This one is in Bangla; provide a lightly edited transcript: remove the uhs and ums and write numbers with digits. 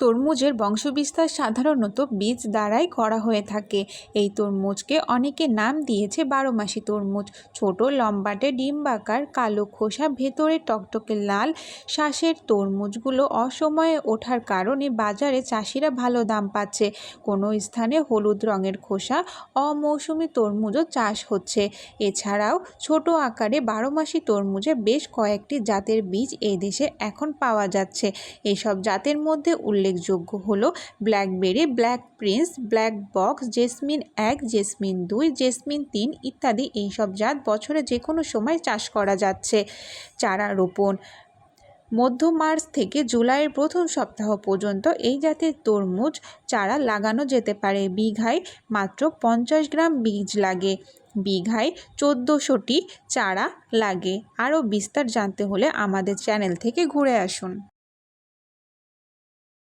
তরমুজের বংশবিস্তার সাধারণত বীজ দ্বারাই করা হয়ে থাকে। এই তরমুজকে অনেকে নাম দিয়েছে বারোমাসি তরমুজ। ছোট লম্বাটে ডিম্বাকার কালো খোসা, ভেতরে টকটকে লাল শ্বাসের তরমুজগুলো অসময়ে ওঠার কারণে বাজারে চাষিরা ভালো দাম পাচ্ছে। কোনো স্থানে হলুদ রঙের খোসা অমৌসুমি তরমুজও চাষ হচ্ছে। এছাড়াও ছোট আকারে বারোমাসি তরমুজের বেশ কয়েকটি জাতের বীজ এই দেশে এখন পাওয়া যাচ্ছে। এসব জাতের মধ্যে উল্লেখযোগ্য হলো blackberry, black Prince, black box, jasmine 1, jasmine 2, jasmine 3 ইত্যাদি। এইসব জাত বছরে যে কোনো সময় চাষ করা যাচ্ছে। চারা রোপণ মধ্য মার্চ থেকে জুলাইয়ের প্রথম সপ্তাহ পর্যন্ত এই জাতের তরমুজ চারা লাগানো যেতে পারে। বিঘায় মাত্র 50 গ্রাম বীজ লাগে। বিঘায় 1400টি চারা লাগে। আরও বিস্তার জানতে হলে আমাদের চ্যানেল থেকে ঘুরে আসুন।